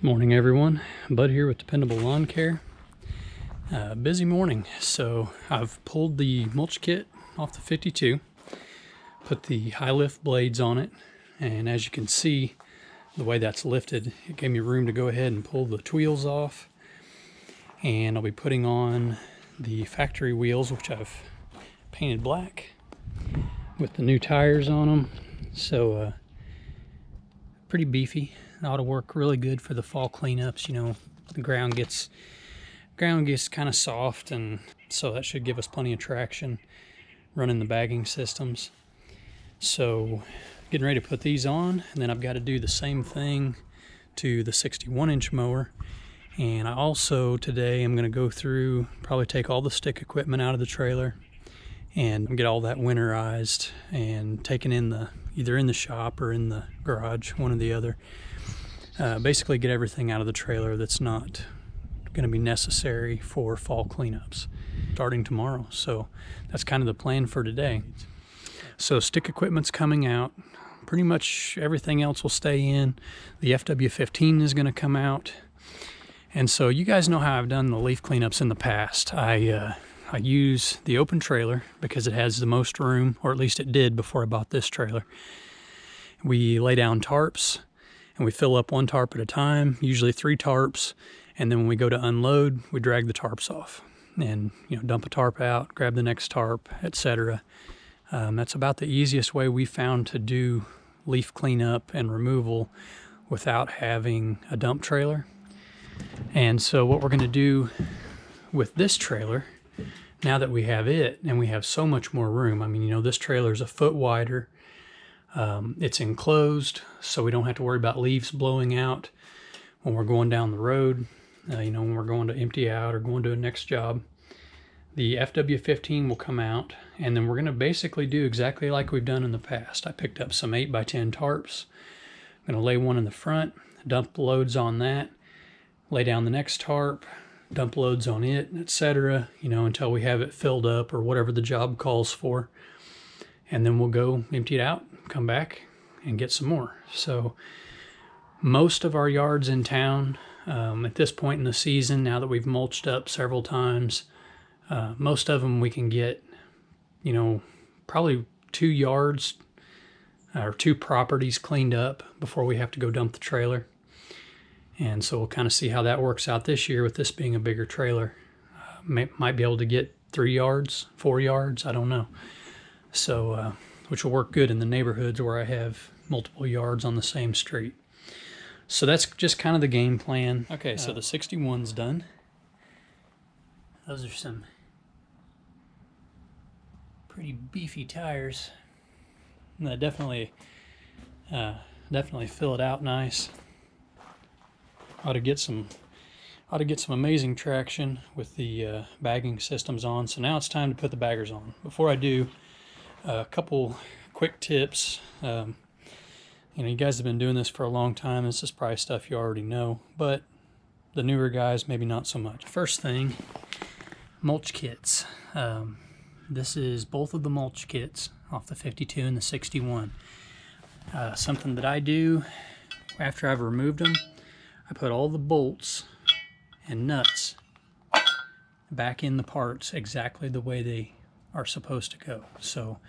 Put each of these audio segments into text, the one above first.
Morning everyone, Bud here with Dependable Lawn Care. Busy morning, so I've pulled the mulch kit off the 52, put the high lift blades on it, and as you can see the way that's lifted, it gave me room to go ahead and pull the wheels off. And I'll be putting on the factory wheels, which I've painted black with the new tires on them, so pretty beefy. It ought to work really good for the fall cleanups. You know, the ground gets kind of soft, and so that should give us plenty of traction running the bagging systems. So getting ready to put these on, and then I've got to do the same thing to the 61-inch mower. And I also today I'm going to go through, probably take all the stick equipment out of the trailer and get all that winterized and taken in either in the shop or in the garage, one or the other. Basically get everything out of the trailer that's not going to be necessary for fall cleanups starting tomorrow. So that's kind of the plan for today. So stick equipment's coming out. Pretty much everything else will stay in. The FW15 is going to come out. And so you guys know how I've done the leaf cleanups in the past. I use the open trailer because it has the most room, or at least it did before I bought this trailer. We lay down tarps and we fill up one tarp at a time, usually 3 tarps. And then when we go to unload, we drag the tarps off and, you know, dump a tarp out, grab the next tarp, etc. That's about the easiest way we found to do leaf cleanup and removal without having a dump trailer. And so what we're going to do with this trailer, now that we have it and we have so much more room, I mean, you know, this trailer is a foot wider. It's enclosed, so we don't have to worry about leaves blowing out when we're going down the road, you know, when we're going to empty out or going to a next job. The FW15 will come out, and then we're going to basically do exactly like we've done in the past. I picked up some 8x10 tarps. I'm going to lay one in the front, dump loads on that, lay down the next tarp, dump loads on it, etc., you know, until we have it filled up or whatever the job calls for. And then we'll go empty it out, come back and get some more. So most of our yards in town, at this point in the season, now that we've mulched up several times, most of them we can get, you know, probably 2 yards or 2 properties cleaned up before we have to go dump the trailer. And so we'll kind of see how that works out this year with this being a bigger trailer. Might be able to get 3 yards, 4 yards, I don't know. So, which will work good in the neighborhoods where I have multiple yards on the same street. So that's just kind of the game plan. Okay, so the 61's done. Those are some pretty beefy tires. And that definitely fill it out nice. Ought to get some amazing traction with the bagging systems on. So now it's time to put the baggers on. Before I do, a couple quick tips. You know, you guys have been doing this for a long time. This is probably stuff you already know, but the newer guys, maybe not so much. First thing, mulch kits. This is both of the mulch kits off the 52 and the 61. Something that I do after I've removed them, I put all the bolts and nuts back in the parts exactly the way they are supposed to go. So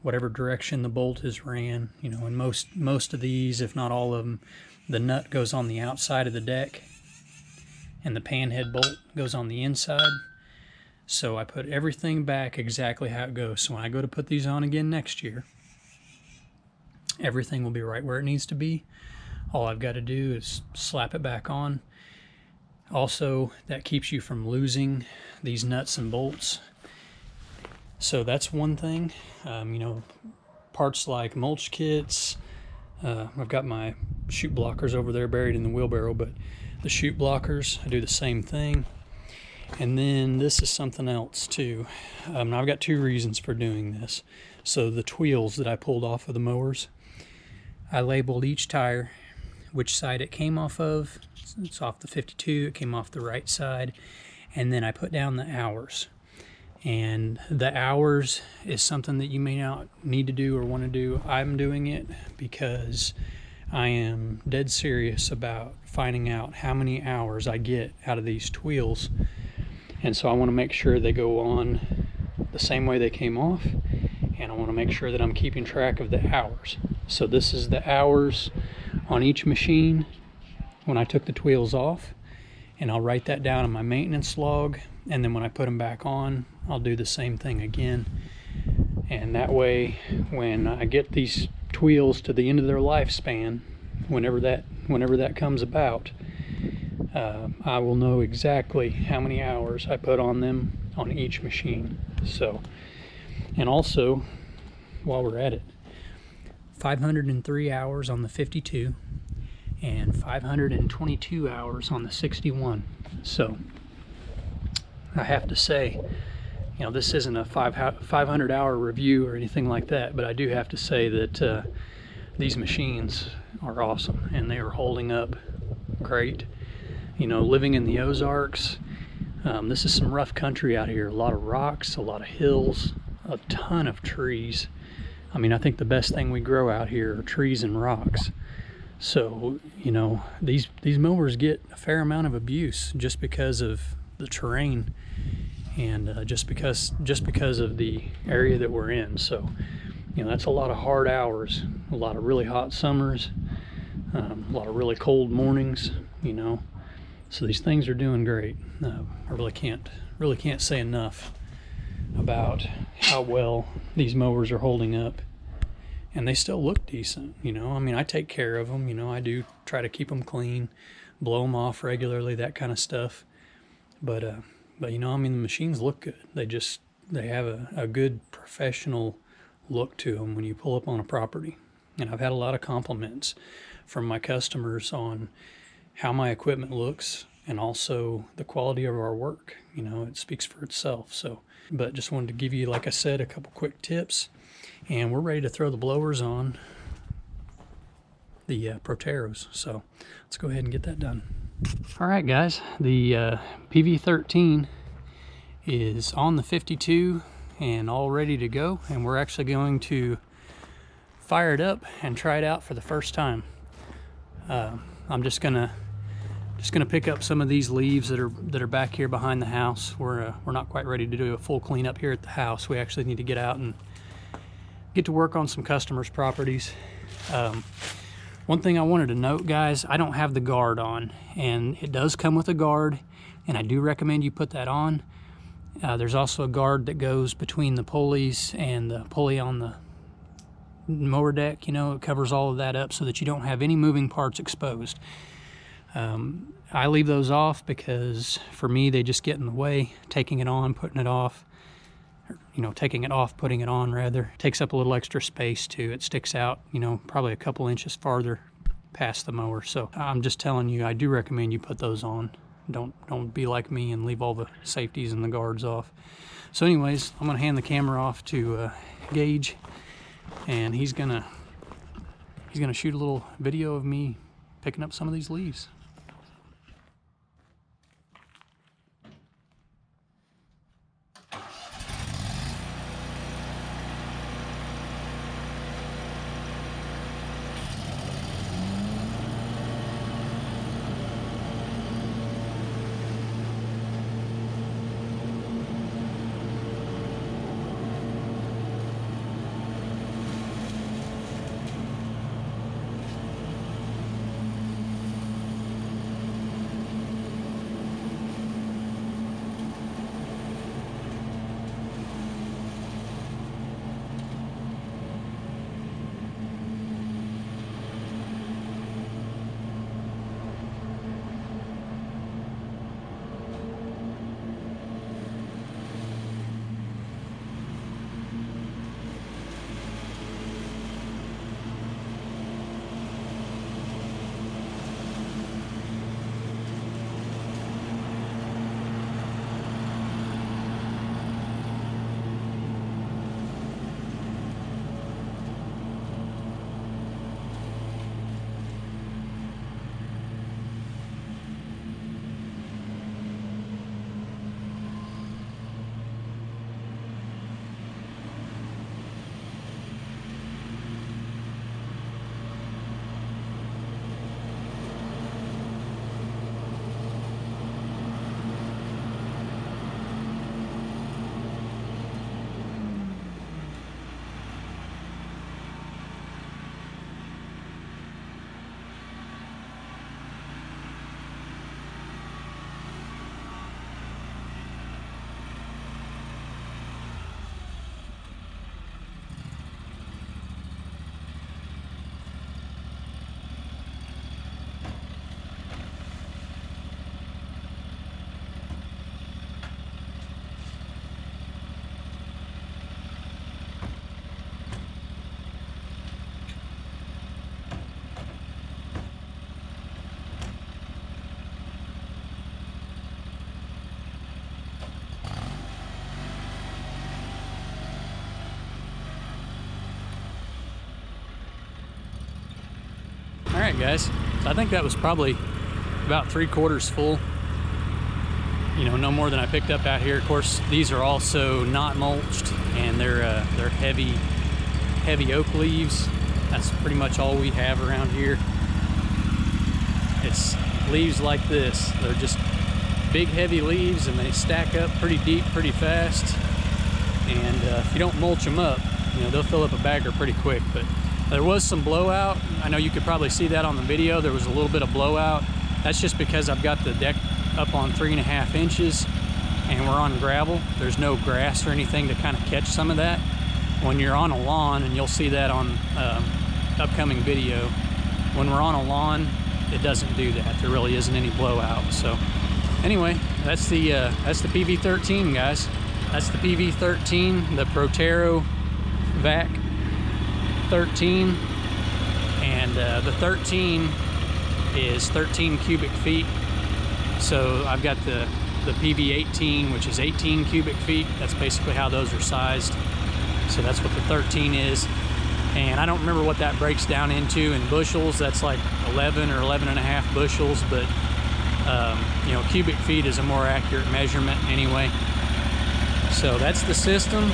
whatever direction the bolt is ran, you know, in most of these, if not all of them, the nut goes on the outside of the deck and the panhead bolt goes on the inside. So I put everything back exactly how it goes. So when I go to put these on again next year, everything will be right where it needs to be. All I've got to do is slap it back on. Also, that keeps you from losing these nuts and bolts. So that's one thing. You know, parts like mulch kits, I've got my chute blockers over there buried in the wheelbarrow, but the chute blockers, I do the same thing. And then this is something else too. Now I've got 2 reasons for doing this. So the wheels that I pulled off of the mowers, I labeled each tire which side it came off of. It's off the 52, it came off the right side. And then I put down the hours. And the hours is something that you may not need to do or want to do. I'm doing it because I am dead serious about finding out how many hours I get out of these wheels. And so I want to make sure they go on the same way they came off, and I want to make sure that I'm keeping track of the hours. So this is the hours on each machine when I took the wheels off, and I'll write that down in my maintenance log, and then when I put them back on, I'll do the same thing again. And that way, when I get these wheels to the end of their lifespan, whenever that comes about, I will know exactly how many hours I put on them on each machine. So, and also, while we're at it, 503 hours on the 52 and 522 hours on the 61. So I have to say, you know, this isn't a 500-hour review or anything like that, but I do have to say that these machines are awesome, and they are holding up great. You know, living in the Ozarks, this is some rough country out here. A lot of rocks, a lot of hills, a ton of trees. I mean, I think the best thing we grow out here are trees and rocks. So, you know, these mowers get a fair amount of abuse just because of the terrain, and just because of the area that we're in. So, you know, that's a lot of hard hours, a lot of really hot summers, a lot of really cold mornings, you know. So these things are doing great. I really can't say enough about how well these mowers are holding up, and they still look decent. You know, I mean, I take care of them. You know, I do try to keep them clean, blow them off regularly, that kind of stuff. But you know, I mean, the machines look good. They have a good professional look to them when you pull up on a property. And I've had a lot of compliments from my customers on how my equipment looks, and also the quality of our work. You know, it speaks for itself. So, but just wanted to give you, like I said, a couple quick tips, and we're ready to throw the blowers on the Proteros. So let's go ahead and get that done. All right, guys, the PV13 is on the 52 and all ready to go, and we're actually going to fire it up and try it out for the first time. I'm just gonna pick up some of these leaves that are back here behind the house. We're not quite ready to do a full cleanup here at the house. We actually need to get out and get to work on some customers' properties. One thing I wanted to note, guys, I don't have the guard on, and it does come with a guard, and I do recommend you put that on. There's also a guard that goes between the pulleys and the pulley on the mower deck. You know, it covers all of that up so that you don't have any moving parts exposed. I leave those off because for me they just get in the way. Taking it on, putting it off, or, you know, taking it off, putting it on rather, takes up a little extra space too. It sticks out, you know, probably a couple inches farther past the mower. So I'm just telling you, I do recommend you put those on. Don't be like me and leave all the safeties and the guards off. So anyways, I'm gonna hand the camera off to Gage, and he's gonna shoot a little video of me picking up some of these leaves. right, guys, so I think that was probably about 3/4 full. You know, no more than I picked up out here. Of course, these are also not mulched, and they're heavy oak leaves. That's pretty much all we have around here. It's leaves like this. They're just big, heavy leaves, and they stack up pretty deep, pretty fast. And if you don't mulch them up, you know, they'll fill up a bagger pretty quick. But there was some blowout. I know you could probably see that on the video. There was a little bit of blowout. That's just because I've got the deck up on 3.5 inches and we're on gravel. There's no grass or anything to kind of catch some of that. When you're on a lawn, and you'll see that on upcoming video, when we're on a lawn, it doesn't do that. There really isn't any blowout. So anyway, that's the PV13, guys. That's the PV13, the Protero vac 13, and the 13 is 13 cubic feet. So I've got the PV18, which is 18 cubic feet. That's basically how those are sized. So that's what the 13 is. And I don't remember what that breaks down into in bushels. That's like 11 or 11.5 bushels, but you know, cubic feet is a more accurate measurement anyway. So that's the system.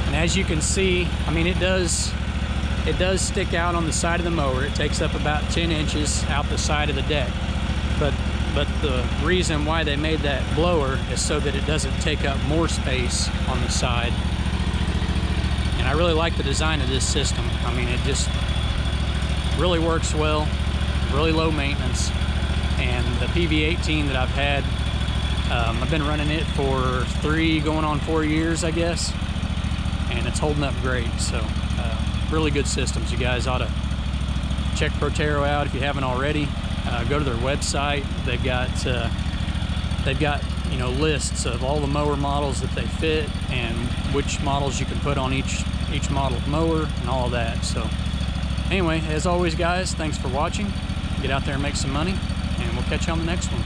And as you can see, I mean, it does stick out on the side of the mower. It takes up about 10 inches out the side of the deck. But the reason why they made that blower is so that it doesn't take up more space on the side. And I really like the design of this system. I mean, it just really works well, really low maintenance. And the PV18 that I've had, I've been running it for 3 going on 4 years, I guess. And it's holding up great. So really good systems. You guys ought to check Protero out if you haven't already. Go to their website. They've got you know, lists of all the mower models that they fit and which models you can put on each model of mower and all of that. So anyway, as always, guys, thanks for watching. Get out there and make some money, and we'll catch you on the next one.